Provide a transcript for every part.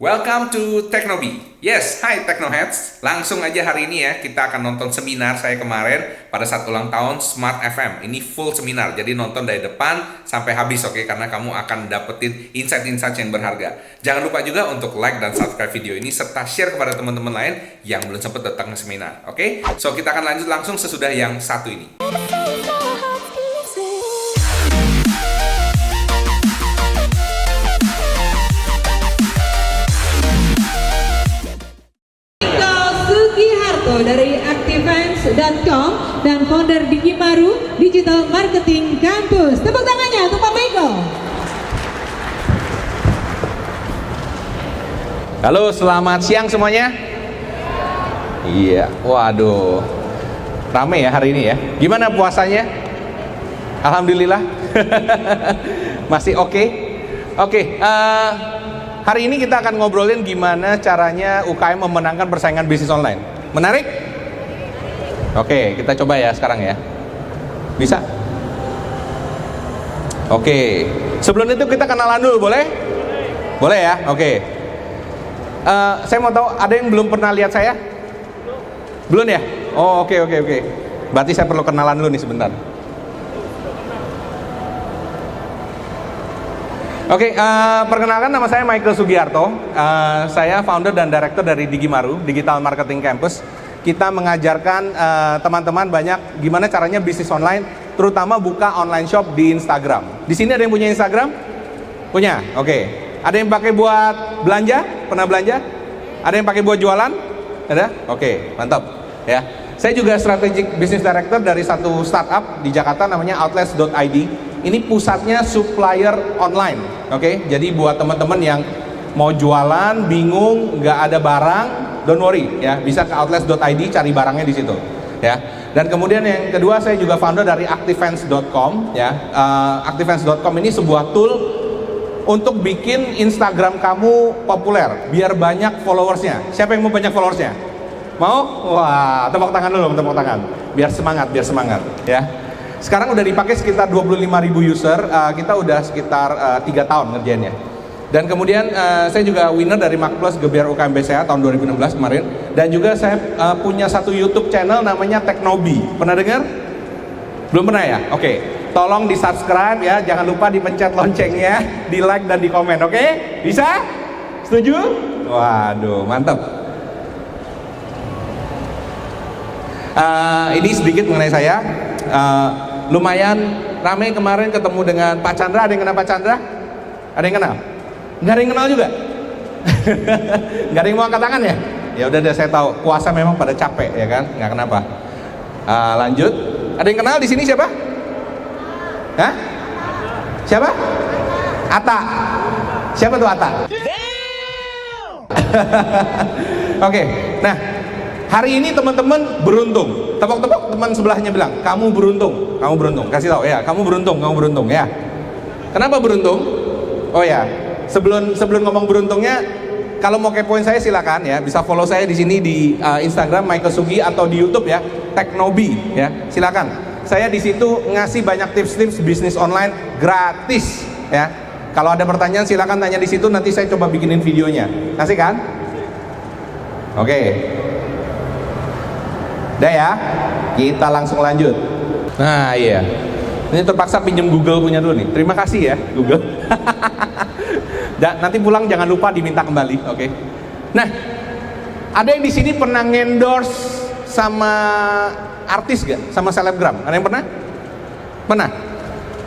Welcome to Teknobi. Yes, hai Teknoheads. Langsung aja hari ini ya, kita akan nonton seminar saya kemarin pada saat ulang tahun Smart FM. Ini full seminar, jadi nonton dari depan sampai habis, oke? Karena kamu akan dapetin insight-insight yang berharga. Jangan lupa juga untuk like dan subscribe video ini, serta share kepada teman-teman lain yang belum sempat datang ke seminar, oke? So, kita akan lanjut langsung sesudah yang satu ini. Dari Activance.com dan founder Digimaru Digital Marketing Campus. Tepuk tangannya untuk Pak Beko. Halo, selamat siang semuanya. Iya, waduh, rame ya hari ini ya. Gimana puasanya? Alhamdulillah. Masih oke? Oke, hari ini kita akan ngobrolin gimana caranya UKM memenangkan persaingan bisnis online. Menarik? Oke, kita coba ya sekarang ya. Bisa? Oke. Sebelum itu kita kenalan dulu, boleh? Boleh ya? Oke. Saya mau tahu, ada yang belum pernah lihat saya? Belum ya? Oh, oke. Berarti saya perlu kenalan dulu nih sebentar. Oke, perkenalkan nama saya Michael Sugiarto. Saya founder dan director dari Digimaru, Digital Marketing Campus. Kita mengajarkan teman-teman banyak gimana caranya bisnis online, terutama buka online shop di Instagram. Di sini ada yang punya Instagram? Punya? Oke. Ada yang pakai buat belanja? Pernah belanja? Ada yang pakai buat jualan? Ada? Oke, mantap. Ya. Saya juga strategic business director dari satu startup di Jakarta namanya Outlets.id. Ini pusatnya supplier online, oke? Jadi buat teman-teman yang mau jualan, bingung, nggak ada barang, don't worry, ya, bisa ke outlets.id cari barangnya di situ, ya. Dan kemudian yang kedua, saya juga founder dari Activance.com, ya. Activance.com ini sebuah tool untuk bikin Instagram kamu populer, biar banyak followersnya. Siapa yang mau banyak followersnya? Mau? Wah, tepuk tangan dulu, tepuk tangan. Biar semangat, ya. Sekarang udah dipakai sekitar 25.000 user, kita udah sekitar 3 tahun ngerjainnya. Dan kemudian saya juga winner dari Makplus Gebiar UKM BCA tahun 2016 kemarin. Dan juga saya punya satu YouTube channel namanya Teknobi. Pernah dengar? Belum pernah ya? Oke. Tolong di subscribe ya, jangan lupa dipencet loncengnya, di like dan di komen, oke? Bisa? Setuju? Waduh, mantap. Ini sedikit mengenai saya. Lumayan ramai kemarin ketemu dengan Pak Chandra. Ada yang kenal Pak Chandra? Ada yang kenal? Nggak ada yang kenal juga? Nggak ada yang mau angkat tangan ya? Ya udah deh, saya tahu puasa memang pada capek ya kan? Nggak kenapa. Lanjut. Ada yang kenal di sini siapa? Hah? Siapa? Atta. Siapa tuh Atta? Oke. Nah, hari ini teman-teman beruntung. Tepuk-tepuk teman sebelahnya bilang, kamu beruntung, kamu beruntung. Kasih tahu ya, kamu beruntung ya. Kenapa beruntung? Oh ya, sebelum ngomong beruntungnya, kalau mau kepoin saya silakan ya, bisa follow saya di sini di Instagram Michael Sugi atau di YouTube ya, Teknobi ya. Silakan. Saya di situ ngasih banyak tips-tips bisnis online gratis ya. Kalau ada pertanyaan silakan tanya di situ, nanti saya coba bikinin videonya. Kasih kan? Oke. Udah ya, kita langsung lanjut. Nah iya, ini terpaksa pinjem Google punya dulu nih. Terima kasih ya Google. Dan nanti pulang jangan lupa diminta kembali, oke? Nah, ada yang di sini pernah endorse sama artis gak? Sama selebgram? Ada yang pernah? Pernah?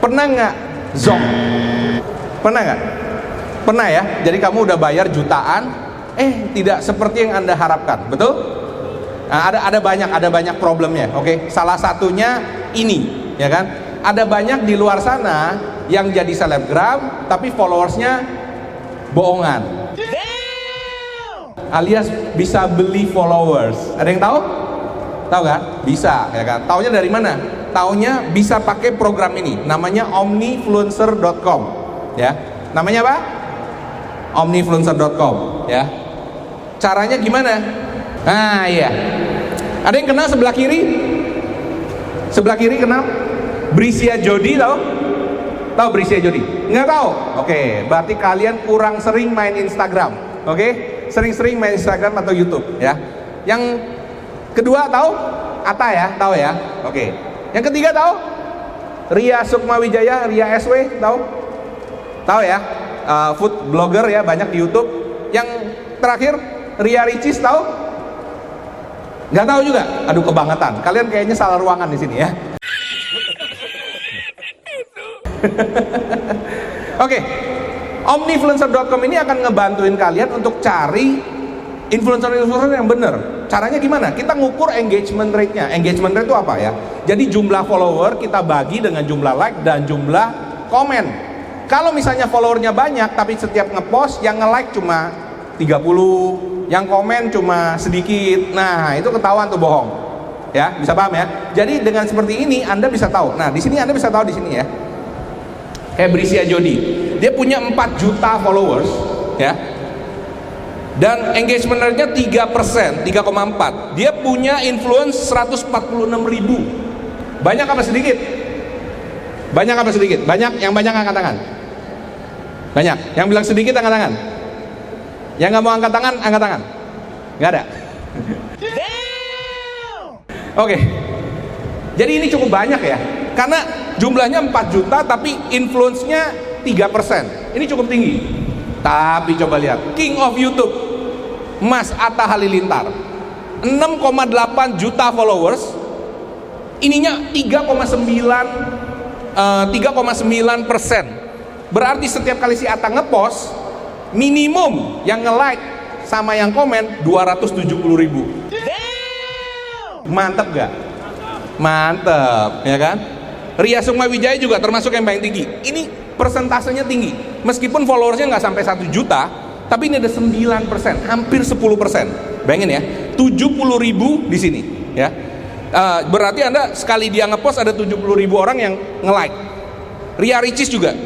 Pernah nggak Zong? Pernah nggak? Pernah ya. Jadi kamu udah bayar jutaan, tidak seperti yang Anda harapkan, betul? Nah, ada banyak problemnya, oke? Salah satunya ini, ya kan? Ada banyak di luar sana yang jadi selebgram, tapi followersnya bohongan. Alias bisa beli followers. Ada yang tahu? Tahu kan? Bisa, ya kan? Taunya dari mana? Taunya bisa pakai program ini, namanya omnifluencer.com, ya. Namanya apa? omnifluencer.com, ya. Caranya gimana? Nah iya, ada yang kenal sebelah kiri? Sebelah kiri kenal? Brisia Jodi tahu? Tahu Brisia Jodi? Nggak tahu? Oke, berarti kalian kurang sering main Instagram. Oke, sering-sering main Instagram atau YouTube ya. Yang kedua tahu? Atta ya, tahu ya. Oke. Yang ketiga tahu? Ria Sukmawijaya, Ria SW, tahu? Tahu ya? Food blogger ya, banyak di YouTube. Yang terakhir Ria Ricis, tahu? Nggak tahu juga? Aduh, kebangetan. Kalian kayaknya salah ruangan di sini ya. Oke, Omnifluencer.com ini akan ngebantuin kalian untuk cari influencer-influencer yang benar. Caranya gimana? Kita ngukur engagement rate-nya. Engagement rate itu apa ya? Jadi jumlah follower kita bagi dengan jumlah like dan jumlah komen. Kalau misalnya followernya banyak, tapi setiap ngepost yang nge-like cuma 30, yang komen cuma sedikit, nah itu ketahuan tuh bohong. Ya, bisa paham ya? Jadi dengan seperti ini Anda bisa tahu. Nah, di sini Anda bisa tahu di sini ya. Kayak Brisia Jodi, dia punya 4 juta followers ya, dan engagement rate-nya 3%, 3,4. Dia punya influence 146.000. Banyak apa sedikit? Banyak apa sedikit? Banyak. Yang banyak angkat tangan. Banyak. Yang bilang sedikit angkat tangan. Yang nggak mau angkat tangan, angkat tangan. Nggak ada. Oke. Jadi ini cukup banyak ya, karena jumlahnya 4 juta tapi influence-nya 3%. Ini cukup tinggi. Tapi coba lihat, King of YouTube, Mas Atta Halilintar, 6,8 juta followers, ininya 3,9%. Berarti setiap kali si Atta ngepost, minimum yang nge-like sama yang komen 270.000. Mantep gak? Mantep, ya kan? Ria Sukmawijaya juga termasuk yang paling tinggi. Ini persentasenya tinggi. Meskipun followersnya nggak sampai 1 juta, tapi ini ada 9%, hampir 10%. Bayangin ya, 70.000 di sini. Ya, berarti Anda sekali dia ngepost ada 70.000 orang yang nge-like. Ria Ricis juga,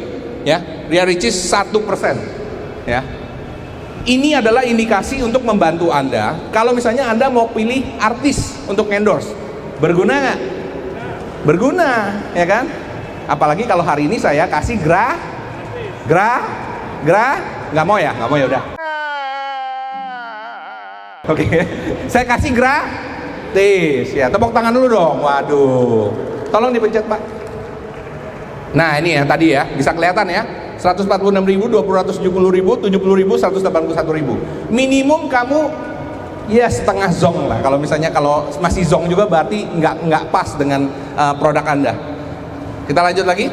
ya. Ria Ricis 1%. Ya. Ini adalah indikasi untuk membantu Anda. Kalau misalnya Anda mau pilih artis untuk endorse, berguna nggak? Berguna, ya kan? Apalagi kalau hari ini saya kasih nggak mau ya udah. Oke, saya kasih gratis ya. Tepuk tangan dulu dong. Waduh, tolong dipencet Pak. Nah ini ya tadi ya, bisa kelihatan ya. 146.000, 270.000, 70.000, 181.000. Minimum kamu ya setengah zong lah. Kalau misalnya kalau masih zong juga berarti nggak pas dengan produk Anda. Kita lanjut lagi.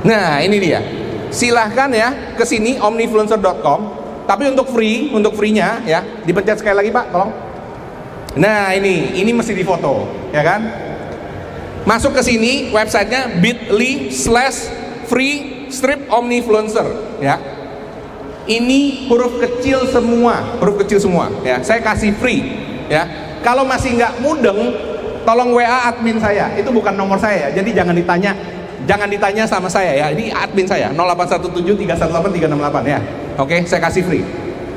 Nah ini dia. Silahkan ya ke sini omnifluencer.com. Tapi untuk free-nya ya dipencet sekali lagi Pak, tolong. Nah ini mesti difoto, ya kan? Masuk ke sini websitenya bit.ly/free strip omnifluencer ya. Ini huruf kecil semua ya. Saya kasih free ya. Kalau masih nggak mudeng, tolong WA admin saya. Itu bukan nomor saya ya. Jadi jangan ditanya sama saya ya. Ini admin saya 0817318368 ya. Oke, saya kasih free.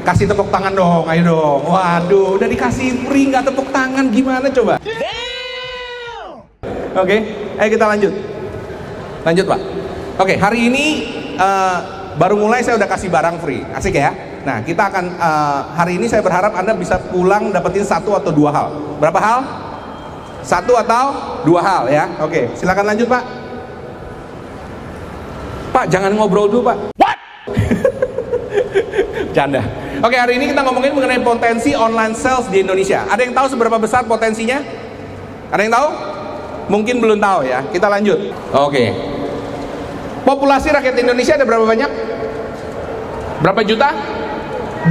Kasih tepuk tangan dong, ayo dong. Waduh, udah dikasih free nggak tepuk tangan gimana coba? Oke, ayo kita lanjut Pak. Oke, hari ini baru mulai saya udah kasih barang free, asik ya. Nah kita akan hari ini saya berharap Anda bisa pulang dapetin 1 atau 2 hal. Berapa hal? 1 atau 2 hal ya. Oke, silakan lanjut Pak. Pak jangan ngobrol dulu Pak. What? Canda. Oke, hari ini kita ngomongin mengenai potensi online sales di Indonesia. Ada yang tahu seberapa besar potensinya? Ada yang tahu? Mungkin belum tahu ya. Kita lanjut. Oke. Populasi rakyat Indonesia ada berapa banyak? Berapa juta?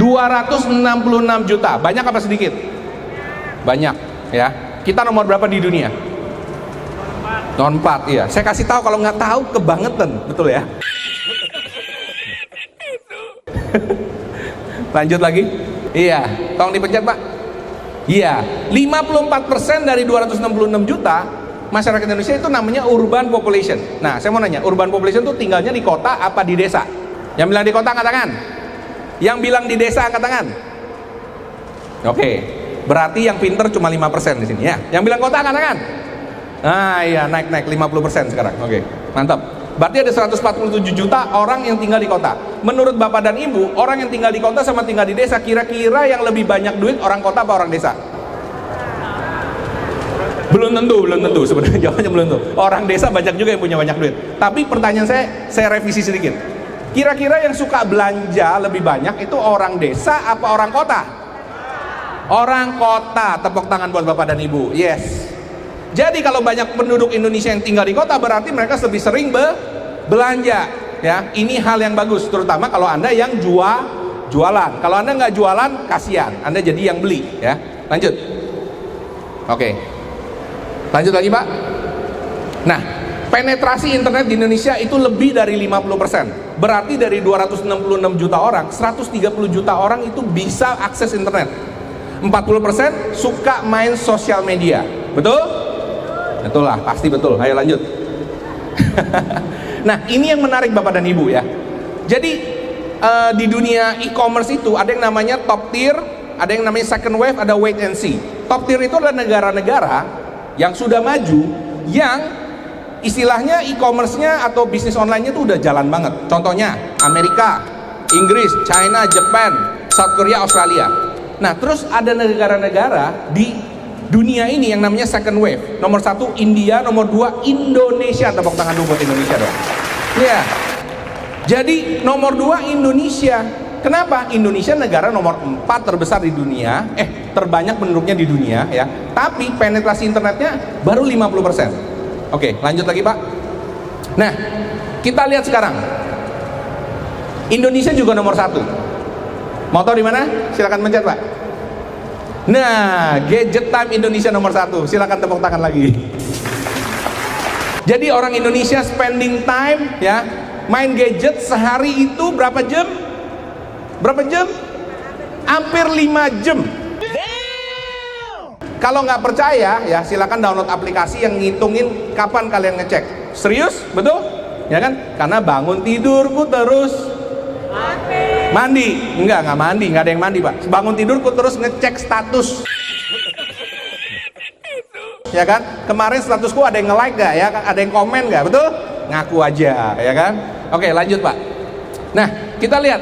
266 juta. Banyak apa sedikit? Banyak ya. Kita nomor berapa di dunia? Nomor 4, iya. Saya kasih tahu kalau nggak tahu kebangetan, betul ya? Lanjut lagi. Iya, tolong dipencet Pak. Iya, 54% dari 266 juta masyarakat Indonesia itu namanya urban population. Nah, saya mau nanya, urban population itu tinggalnya di kota apa di desa? Yang bilang di kota angkat tangan. Yang bilang di desa angkat tangan. Oke, berarti yang pinter cuma 5% di sini ya. Yang bilang kota angkat tangan. Nah, iya naik 50% sekarang. Oke, mantap. Berarti ada 147 juta orang yang tinggal di kota. Menurut Bapak dan Ibu, orang yang tinggal di kota sama tinggal di desa, kira-kira yang lebih banyak duit orang kota apa orang desa? Belum tentu sebenarnya, jawabannya belum tentu. Orang desa banyak juga yang punya banyak duit. Tapi pertanyaan saya revisi sedikit. Kira-kira yang suka belanja lebih banyak itu orang desa apa orang kota? Orang kota. Tepuk tangan buat Bapak dan Ibu. Yes. Jadi kalau banyak penduduk Indonesia yang tinggal di kota, berarti mereka lebih sering belanja. Ya, ini hal yang bagus, terutama kalau Anda yang jualan. Kalau Anda nggak jualan, kasihan. Anda jadi yang beli. Ya, lanjut. Oke, lanjut lagi Pak. Nah, penetrasi internet di Indonesia itu lebih dari 50%. Berarti dari 266 juta orang, 130 juta orang itu bisa akses internet. 40% suka main sosial media. Betul? Betul lah, pasti betul. Ayo lanjut. Nah, ini yang menarik Bapak dan Ibu ya. Jadi di dunia e-commerce itu ada yang namanya top tier, ada yang namanya second wave, ada wait and see. Top tier itu adalah negara-negara yang sudah maju, yang istilahnya e-commerce-nya atau bisnis online-nya itu udah jalan banget. Contohnya Amerika, Inggris, China, Japan, South Korea, Australia. Nah, terus ada negara-negara di dunia ini yang namanya second wave. Nomor 1 India, nomor 2 Indonesia. Tepuk tangan dulu buat Indonesia dong. Ya. Jadi nomor 2 Indonesia. Kenapa? Indonesia negara nomor 4 terbesar di dunia, terbanyak penduduknya di dunia ya. Tapi penetrasi internetnya baru 50%. Oke, lanjut lagi Pak. Nah, kita lihat sekarang. Indonesia juga nomor 1. Mau tahu di mana? Silakan pencet Pak. Nah, Gadget Time Indonesia nomor 1. Silakan tepuk tangan lagi. Jadi orang Indonesia spending time ya, main gadget sehari itu berapa jam? Berapa jam? Hampir 5 jam. Kalau nggak percaya ya, silakan download aplikasi yang ngitungin kapan kalian ngecek. Serius? Betul? Ya kan? Karena bangun tidurku terus mandi. Nggak mandi, nggak ada yang mandi Pak. Bangun tidurku terus ngecek status. Ya kan? Kemarin statusku ada yang nge-like nggak ya? Ada yang komen nggak? Betul? Ngaku aja, ya kan? Oke, lanjut Pak. Nah, kita lihat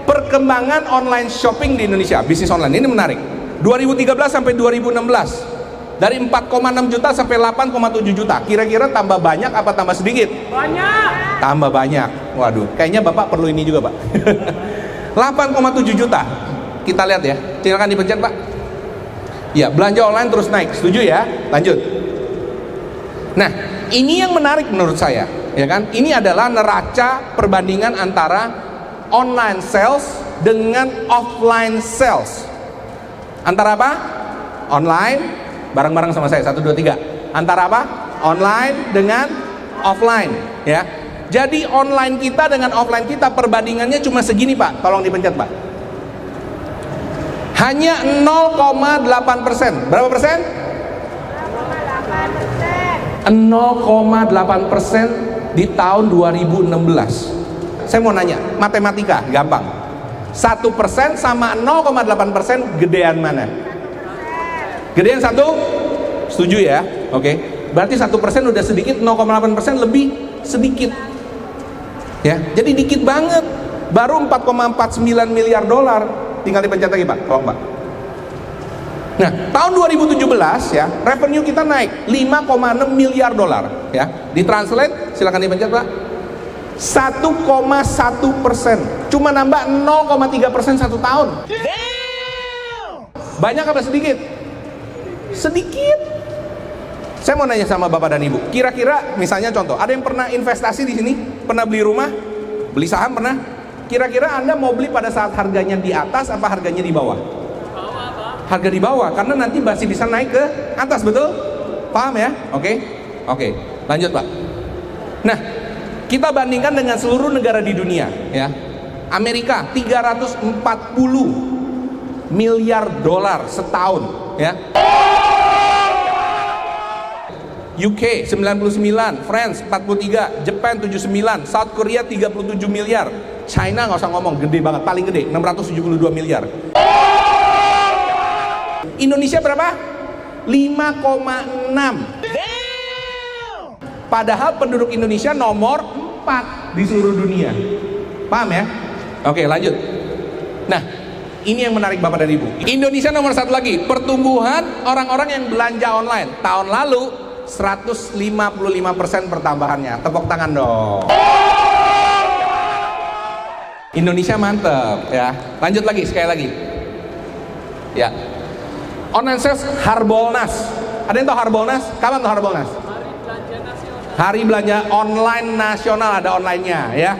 perkembangan online shopping di Indonesia, bisnis online ini menarik. 2013 sampai 2016 dari 4,6 juta sampai 8,7 juta. Kira-kira tambah banyak apa tambah sedikit? Banyak. Tambah banyak. Waduh, kayaknya Bapak perlu ini juga Pak. 8,7 juta. Kita lihat ya. Silakan dipencet Pak. Ya, belanja online terus naik. Setuju ya? Lanjut. Nah, ini yang menarik menurut saya, ya kan? Ini adalah neraca perbandingan antara online sales dengan offline sales. Antara apa? Online, bareng-bareng sama saya, 1, 2, 3. Antara apa? Online dengan offline, ya. Jadi online kita dengan offline kita perbandingannya cuma segini Pak. Tolong dipencet Pak. Hanya 0,8%. Berapa persen? 0,8% di tahun 2016. Saya mau nanya, matematika gampang. 1% sama 0,8% gedean mana? Gedean 1? Setuju ya? Oke. Berarti 1% udah sedikit, 0,8% lebih sedikit. Ya, jadi dikit banget. Baru 4,49 miliar dolar. Tinggal dipencet lagi Pak, tolong Pak. Nah, tahun 2017 ya, revenue kita naik 5,6 miliar dolar ya. Ditranslate, silakan dipencet Pak. 1,1%. Cuma nambah 0,3% 1 tahun. Banyak apa sedikit? Sedikit. Saya mau nanya sama Bapak dan Ibu. Kira-kira misalnya contoh, ada yang pernah investasi di sini? Pernah beli rumah? Beli saham pernah? Kira-kira Anda mau beli pada saat harganya di atas apa harganya di bawah? Harga di bawah, karena nanti masih bisa naik ke atas, betul? Paham ya? Oke. Lanjut Pak. Nah, kita bandingkan dengan seluruh negara di dunia ya. Amerika 340 miliar dolar setahun ya. UK 99, France 43, Jepang 79, South Korea 37 miliar, China nggak usah ngomong, gede banget, paling gede 672 miliar. Indonesia berapa? 5,6. Padahal penduduk Indonesia nomor 4 di seluruh dunia. Paham ya? Oke, lanjut. Nah, ini yang menarik Bapak dan Ibu. Indonesia nomor 1 lagi, pertumbuhan orang-orang yang belanja online. Tahun lalu 155% pertambahannya. Tepuk tangan dong. Indonesia mantep ya. Lanjut lagi, sekali lagi. Ya. Online sales Harbolnas. Ada yang tahu Harbolnas? Kapan tuh Harbolnas? Hari belanja online nasional, ada online-nya ya.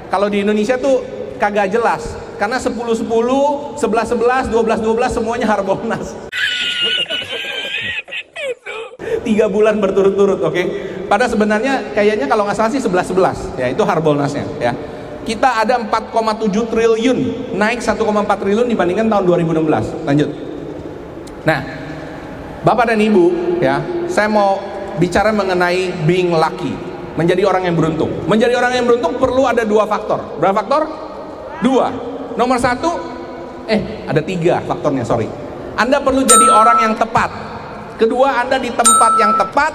Kalau di Indonesia tuh kagak jelas. Karena 10-10, 11-11, 12-12 semuanya Harbolnas. 3 bulan berturut-turut, oke. Pada sebenarnya kayaknya kalau nggak salah sih 11-11, ya itu Harbolnasnya ya. Kita ada 4,7 triliun, naik 1,4 triliun dibandingkan tahun 2016. Lanjut. Nah, Bapak dan Ibu ya, saya mau bicara mengenai being lucky, menjadi orang yang beruntung. Menjadi orang yang beruntung perlu ada 2 faktor. Berapa faktor? 2. Nomor 1, ada 3 faktornya, sorry. Anda perlu jadi orang yang tepat. Kedua, Anda di tempat yang tepat.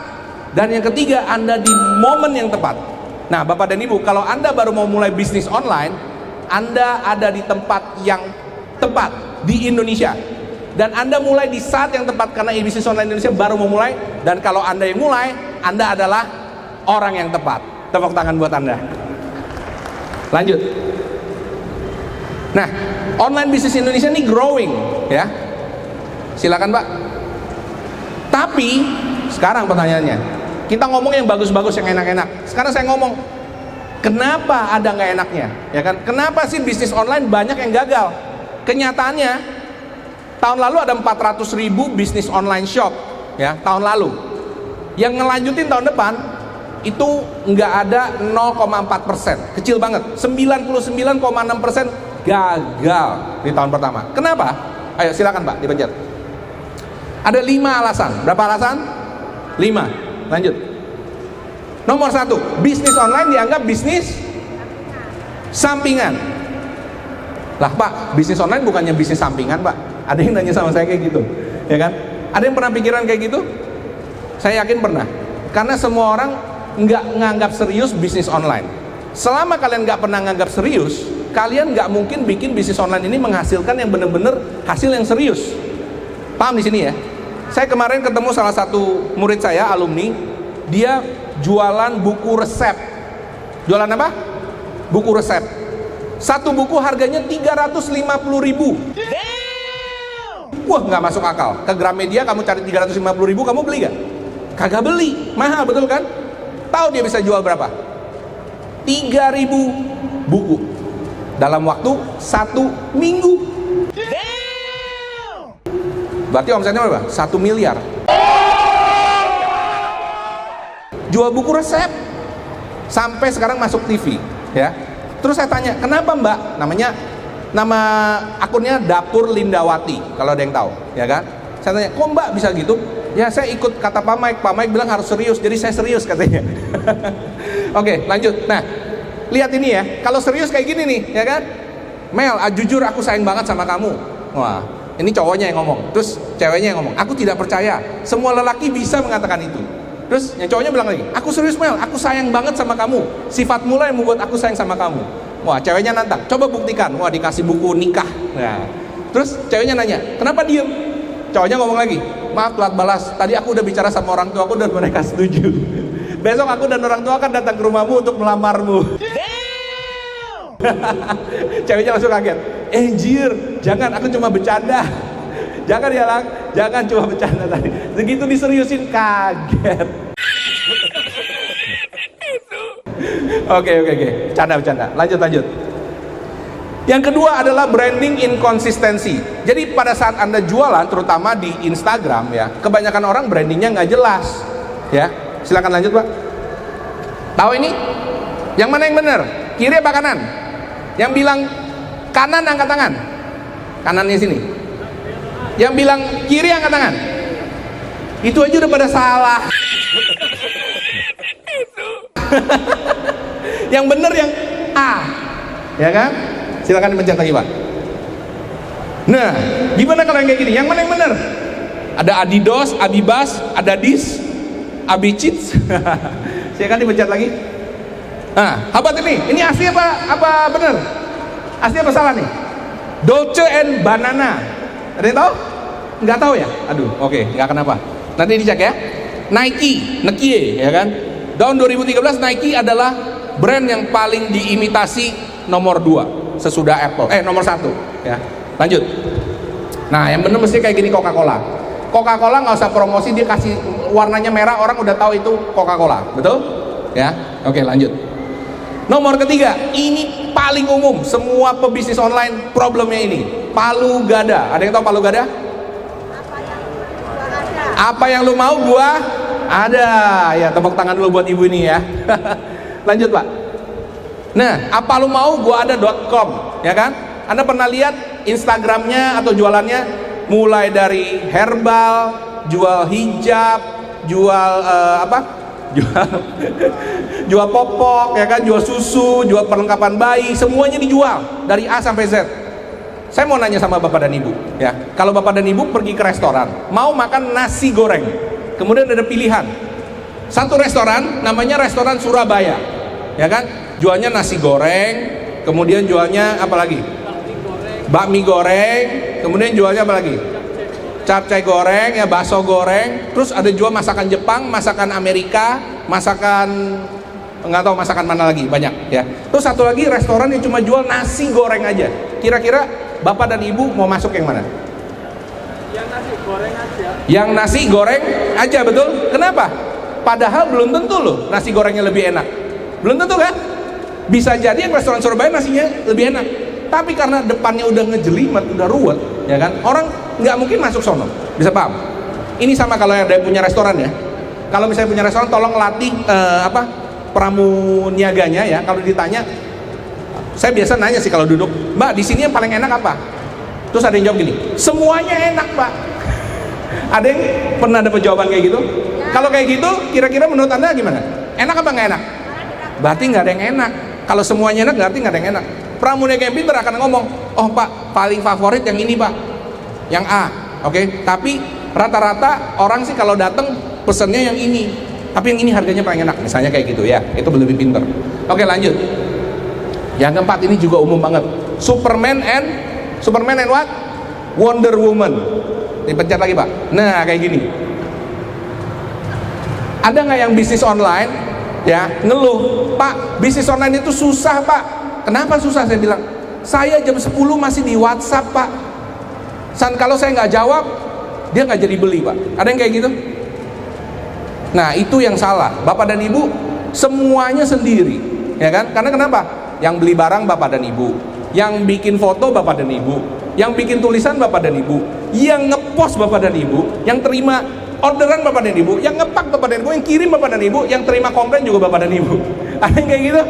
Dan yang ketiga, Anda di momen yang tepat. Nah, Bapak dan Ibu, kalau Anda baru mau mulai bisnis online, Anda ada di tempat yang tepat di Indonesia. Dan Anda mulai di saat yang tepat karena bisnis online Indonesia baru mau mulai. Dan kalau Anda yang mulai, Anda adalah orang yang tepat. Tepuk tangan buat Anda. Lanjut. Nah, online bisnis Indonesia ini growing ya. Silakan Pak. Tapi sekarang pertanyaannya, kita ngomong yang bagus-bagus, yang enak-enak. Sekarang saya ngomong, kenapa ada nggak enaknya? Ya kan? Kenapa sih bisnis online banyak yang gagal? Kenyataannya, tahun lalu ada 400.000 bisnis online shop ya, tahun lalu. Yang ngelanjutin tahun depan itu nggak ada 0,4%, kecil banget. 99,6% gagal di tahun pertama. Kenapa? Ayo silakan Pak, dipencet. Ada 5 alasan. Berapa alasan? 5. Lanjut. Nomor 1, bisnis online dianggap bisnis sampingan. Lah Pak, bisnis online bukannya bisnis sampingan Pak? Ada yang nanya sama saya kayak gitu, ya kan? Ada yang pernah pikiran kayak gitu? Saya yakin pernah. Karena semua orang nggak nganggap serius bisnis online. Selama kalian nggak pernah nganggap serius, kalian nggak mungkin bikin bisnis online ini menghasilkan yang bener-bener hasil yang serius. Paham di sini ya? Saya kemarin ketemu salah satu murid saya, alumni. Dia jualan buku resep. Jualan apa? Buku resep. Satu buku harganya 350.000. Wah, nggak masuk akal. Ke Gramedia kamu cari 350.000, kamu beli gak? Kagak beli, mahal betul kan? Tahu dia bisa jual berapa? 3.000 buku dalam waktu 1 minggu. Berarti omsetnya berapa? 1 miliar. Jual buku resep. Sampai sekarang masuk TV ya. Terus saya tanya, kenapa Mbak? Nama akunnya Dapur Lindawati, kalau ada yang tahu, ya kan? Saya tanya, kok Mbak bisa gitu? Ya saya ikut kata Pak Mike bilang harus serius, jadi saya serius katanya. Oke, lanjut. Nah, lihat ini ya, kalau serius kayak gini nih, ya kan? Mel, jujur aku sayang banget sama kamu. Wah, ini cowoknya yang ngomong, terus ceweknya yang ngomong, aku tidak percaya, semua lelaki bisa mengatakan itu. Terus yang cowoknya bilang lagi, aku serius Mel, aku sayang banget sama kamu, sifatmu lah yang membuat aku sayang sama kamu. Wah, ceweknya nantang, coba buktikan. Wah, dikasih buku nikah. Nah, terus ceweknya nanya, kenapa diem? Cowoknya ngomong lagi, maaf telat balas, tadi aku udah bicara sama orang tua aku dan mereka setuju. Besok aku dan orang tua akan datang ke rumahmu untuk melamarmu. Ceweknya langsung kaget, jir, jangan, aku cuma bercanda. Jangan ya Lang, jangan cuma bercanda tadi. Begitu diseriusin, kaget. Oke, bercanda. Lanjut. Yang kedua adalah branding inkonsistensi. Jadi pada saat Anda jualan, terutama di Instagram ya, kebanyakan orang brandingnya nggak jelas. Ya, silakan lanjut Pak. Tahu ini? Yang mana yang benar? Kiri apa kanan? Yang bilang kanan angkat tangan. Kanannya sini. Yang bilang kiri angkat tangan. Itu aja udah pada salah. Yang benar yang A, ya kan? Silakan dipencet lagi Pak. Nah, gimana kalau yang kayak gini? Yang mana yang benar? Ada Adidas, Abibas, ada Dis, Abicits. Silakan dipencet lagi. Nah, habat ini asli apa bener? Asli apa salah nih? Dolce and Banana. Ada yang tahu? Nggak tahu ya? Aduh, oke, nggak kenapa. Nanti dicek ya. Nike, ya kan? Tahun 2013 Nike adalah brand yang paling diimitasi nomor 2 sesudah Apple. Nomor 1 ya. Lanjut. Nah, yang bener mesti kayak gini Coca-Cola. Coca-Cola nggak usah promosi, dia kasih warnanya merah, orang udah tahu itu Coca-Cola, betul? Ya, oke lanjut. Nomor ketiga, ini paling umum, semua pebisnis online problemnya ini. Palu gada. Ada yang tahu palu gada? Apa yang lu mau gua ada. Ya, tepuk tangan dulu buat ibu ini ya. Lanjut Pak. Nah, apa lu mau gua ada.com, ya kan? Anda pernah lihat Instagramnya atau jualannya? Mulai dari herbal, jual hijab, jual jual popok, ya kan, jual susu, jual perlengkapan bayi, semuanya dijual dari A sampai Z. Saya mau nanya sama Bapak dan Ibu, ya, kalau Bapak dan Ibu pergi ke restoran, mau makan nasi goreng, kemudian ada pilihan. Satu restoran, namanya restoran Surabaya, ya kan, jualnya nasi goreng, kemudian jualnya apa lagi? Bakmi goreng, kemudian jualnya apa lagi? Capcay goreng, ya, bakso goreng, terus ada jual masakan Jepang, masakan Amerika, masakan nggak tahu masakan mana lagi, banyak ya. Terus satu lagi restoran yang cuma jual nasi goreng aja. Kira-kira Bapak dan Ibu mau masuk yang mana? Yang nasi goreng aja. Yang nasi goreng aja, betul? Kenapa? Padahal belum tentu loh nasi gorengnya lebih enak. Belum tentu kan? Bisa jadi yang restoran Surabaya nasinya lebih enak. Tapi karena depannya udah ngejelimet, udah ruwet, ya kan, orang nggak mungkin masuk sono. Bisa paham? Ini sama kalau yang ada punya restoran ya. Kalau misalnya punya restoran, tolong latih pramuniaganya ya. Kalau ditanya, saya biasa nanya sih kalau duduk, Mbak di sini yang paling enak apa? Terus ada yang jawab gini, semuanya enak Pak. Ada yang pernah dapat jawaban kayak gitu? Kalau kayak gitu, kira-kira menurut Anda gimana? Enak apa nggak enak? Berarti nggak ada yang enak. Kalau semuanya enak, berarti nggak ada yang enak. Pramuniaga yang pintar akan ngomong, oh Pak, paling favorit yang ini Pak, yang A, oke? Tapi rata-rata orang sih kalau datang pesennya yang ini, tapi yang ini harganya paling enak, misalnya kayak gitu ya. Itu lebih pintar. Oke, lanjut. Yang keempat ini juga umum banget, Superman and what? Wonder Woman. Dipencet lagi Pak. Nah, kayak gini. Ada nggak yang bisnis online ya ngeluh, Pak, bisnis online itu susah Pak. Kenapa susah? Saya bilang, saya jam 10 masih di WhatsApp Pak. Kalau saya nggak jawab, dia nggak jadi beli Pak. Ada yang kayak gitu? Nah, itu yang salah. Bapak dan Ibu semuanya sendiri, ya kan? Karena kenapa? Yang beli barang Bapak dan Ibu, yang bikin foto Bapak dan Ibu, yang bikin tulisan Bapak dan Ibu, yang ngepost Bapak dan Ibu, yang terima orderan Bapak dan Ibu, yang ngepak Bapak dan Ibu, yang kirim Bapak dan Ibu, yang terima komplain juga Bapak dan Ibu. Ada yang kayak gitu?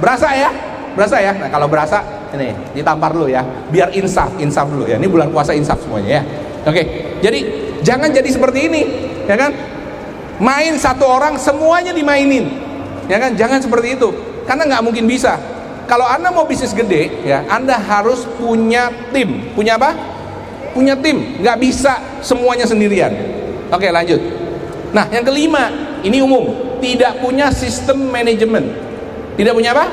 Berasa ya? Berasa ya? Nah, kalau berasa, ini ditampar dulu ya, biar insaf dulu ya. Ini bulan puasa insaf semuanya ya. Oke, jadi jangan jadi seperti ini, ya kan? Main satu orang semuanya dimainin, ya kan? Jangan seperti itu, karena nggak mungkin bisa. Kalau Anda mau bisnis gede, ya Anda harus punya tim. Punya apa? Punya tim. Nggak bisa semuanya sendirian. Oke, lanjut. Nah, yang kelima, ini umum, tidak punya sistem manajemen. Tidak punya apa?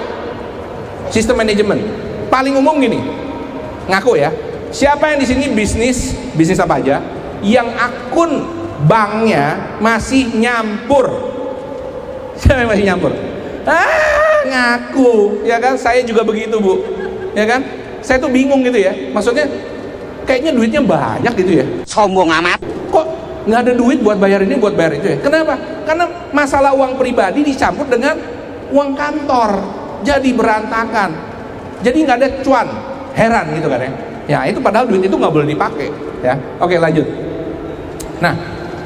Sistem manajemen. Paling umum gini, ngaku ya. Siapa yang di sini bisnis apa aja, yang akun banknya masih nyampur? Siapa yang masih nyampur? Ngaku, ya kan? Saya juga begitu Bu, ya kan? Saya tuh bingung gitu ya. Maksudnya, kayaknya duitnya banyak gitu ya. Sombong amat. Kok nggak ada duit buat bayar ini, buat bayar itu ya? Kenapa? Karena masalah uang pribadi dicampur dengan uang kantor, jadi berantakan, jadi nggak ada cuan. Heran gitu kan ya. Ya itu padahal duit itu nggak boleh dipakai ya. Oke, lanjut. Nah,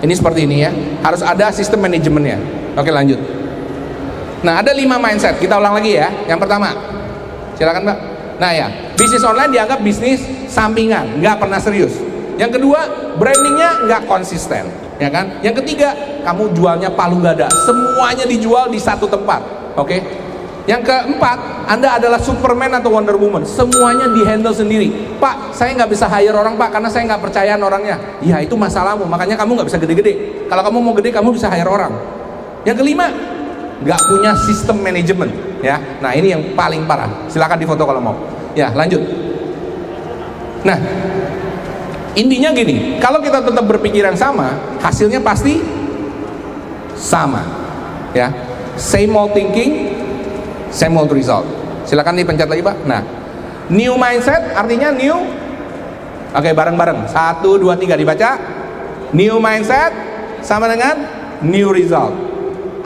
ini seperti ini ya, harus ada sistem manajemennya. Oke, lanjut. Nah, ada 5 mindset, kita ulang lagi ya. Yang pertama, silakan Mbak. Nah ya, bisnis online dianggap bisnis sampingan, nggak pernah serius. Yang kedua, brandingnya nggak konsisten, ya kan? Yang ketiga, kamu jualnya palu gada, semuanya dijual di satu tempat. Oke. Yang keempat, Anda adalah Superman atau Wonder Woman, semuanya dihandle sendiri. Pak, saya nggak bisa hire orang Pak, karena saya nggak percayaan orangnya. Ya itu masalahmu, makanya kamu nggak bisa gede-gede. Kalau kamu mau gede, kamu bisa hire orang. Yang kelima, nggak punya sistem manajemen, ya. Nah, ini yang paling parah. Silakan difoto kalau mau. Ya, lanjut. Nah, intinya gini, kalau kita tetap berpikiran sama, hasilnya pasti sama, ya. Same old thinking, same old result. Silakan dipencet lagi, Pak. Nah, new mindset artinya new. Oke, bareng-bareng. 1, 2, 3 dibaca. New mindset sama dengan new result.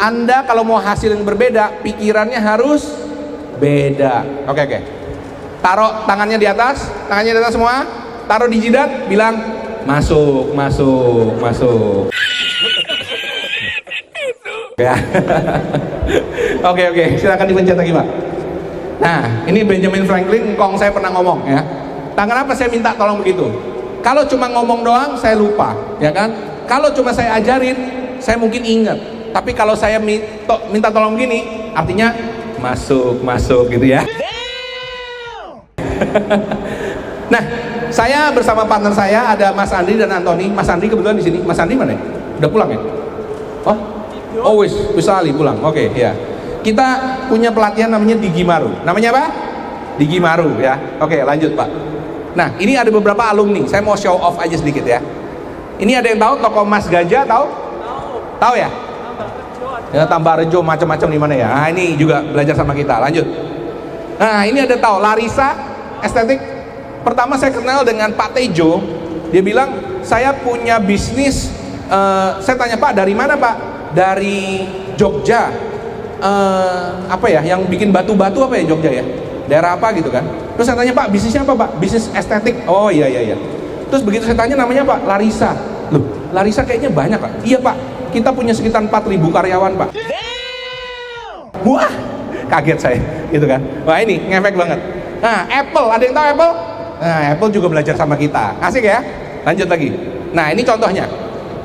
Anda kalau mau hasil yang berbeda, pikirannya harus beda. Oke. Taruh tangannya di atas semua. Taruh di jidat, bilang masuk. Ya. Oke, silakan dipencet lagi, Pak. Nah, ini Benjamin Franklin, kong saya pernah ngomong, ya. Kenapa saya minta tolong begitu? Kalau cuma ngomong doang, saya lupa, ya kan? Kalau cuma saya ajarin, saya mungkin ingat. Tapi kalau saya minta tolong begini, artinya masuk gitu ya. Nah, saya bersama partner saya ada Mas Andri dan Antoni. Mas Andri kebetulan di sini. Mas Andri mana? Udah pulang ya? Oh, bisa pulang. Oke, ya. Kita punya pelatihan namanya Digi Maru. Namanya apa? Digi Maru, ya. Oke, lanjut, Pak. Nah, ini ada beberapa alumni. Saya mau show off aja sedikit ya. Ini ada yang tahu toko Mas Gajah, tahu? Tahu ya? Ya, Tambarejo macam-macam di mana ya? Nah, ini juga belajar sama kita. Lanjut. Nah, ini ada tahu Larissa Estetik. Pertama saya kenal dengan Pak Tejo. Dia bilang, saya punya bisnis. Saya tanya, Pak, dari mana, Pak? Dari Jogja. Apa ya? Yang bikin batu-batu apa ya Jogja ya? Daerah apa gitu kan? Terus saya tanya, Pak, bisnisnya apa, Pak? Bisnis estetik. Oh iya. Terus begitu saya tanya namanya, Pak, Larissa. Loh, Larissa kayaknya banyak, Pak. Iya, Pak. Kita punya sekitar 4.000 karyawan, Pak. Wah, kaget saya, gitu kan? Wah, ini ngefek banget. Nah, Apple, ada yang tahu Apple? Nah, Apple juga belajar sama kita. Asik ya? Lanjut lagi. Nah, ini contohnya.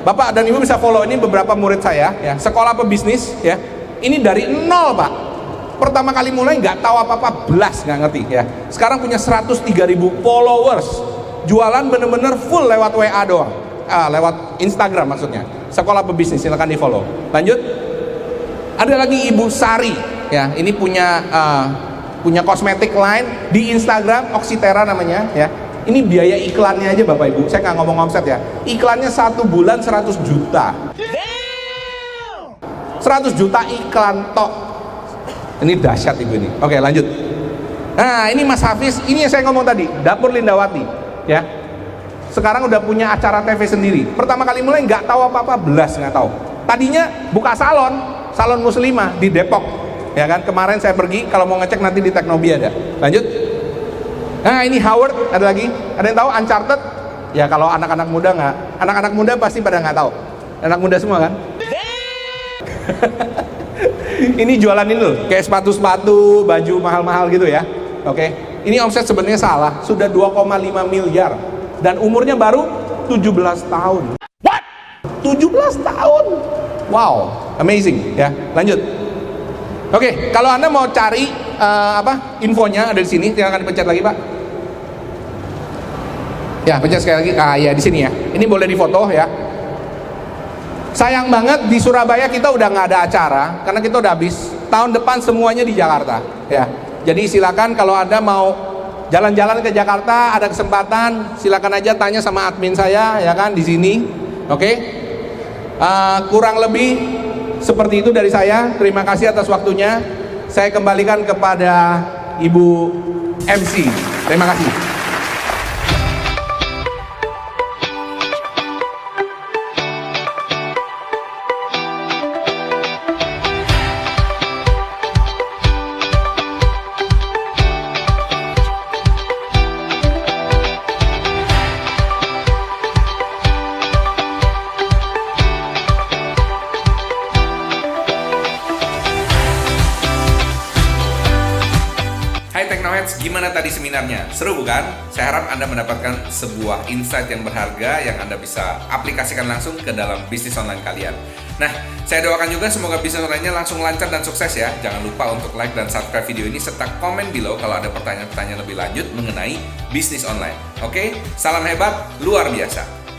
Bapak dan Ibu bisa follow ini beberapa murid saya, ya. Sekolah pebisnis, ya. Ini dari nol, Pak. Pertama kali mulai nggak tahu apa-apa, belas nggak ngerti, ya. Sekarang punya 103.000 followers. Jualan bener-bener full lewat WA doang. Lewat Instagram maksudnya. Sekolah pebisnis, silakan di follow. Lanjut. Ada lagi Ibu Sari, ya. Ini punya kosmetik line di Instagram, Oxitera namanya, ya. Ini biaya iklannya aja Bapak Ibu. Saya nggak ngomong omset ya. Iklannya 1 bulan 100 juta. 100 juta iklan tok. Ini dahsyat Ibu ini. Oke, lanjut. Nah, ini Mas Hafiz. Ini yang saya ngomong tadi, Dapur Lindawati, ya. Sekarang udah punya acara TV sendiri. Pertama kali mulai nggak tahu apa-apa, belas nggak tahu. Tadinya buka salon muslimah di Depok, ya kan. Kemarin saya pergi, kalau mau ngecek nanti di Teknobi ada. Lanjut. Nah, ini Howard, ada lagi. Ada yang tahu Uncharted? Ya, kalau anak-anak muda nggak. Anak-anak muda pasti pada nggak tahu. Anak muda semua kan? Ini jualan ini loh, kayak sepatu-sepatu, baju mahal-mahal gitu ya. Oke. Ini omset sebenarnya salah, sudah 2,5 miliar. Dan umurnya baru 17 tahun. What? 17 tahun. Wow, amazing ya. Lanjut. Oke, kalau Anda mau cari infonya ada di sini, silakan dipencet lagi, Pak. Ya, pencet sekali lagi. Ya di sini ya. Ini boleh difoto ya. Sayang banget di Surabaya kita udah nggak ada acara karena kita udah habis. Tahun depan semuanya di Jakarta ya. Jadi silakan kalau Anda mau jalan-jalan ke Jakarta, ada kesempatan, silakan aja tanya sama admin saya ya kan di sini. Oke. Kurang lebih seperti itu dari saya. Terima kasih atas waktunya. Saya kembalikan kepada Ibu MC. Terima kasih. Hai Teknoheads, gimana tadi seminarnya? Seru bukan? Saya harap Anda mendapatkan sebuah insight yang berharga yang Anda bisa aplikasikan langsung ke dalam bisnis online kalian. Nah, saya doakan juga semoga bisnis online-nya langsung lancar dan sukses ya. Jangan lupa untuk like dan subscribe video ini serta komen below kalau ada pertanyaan-pertanyaan lebih lanjut mengenai bisnis online. Oke, salam hebat, luar biasa.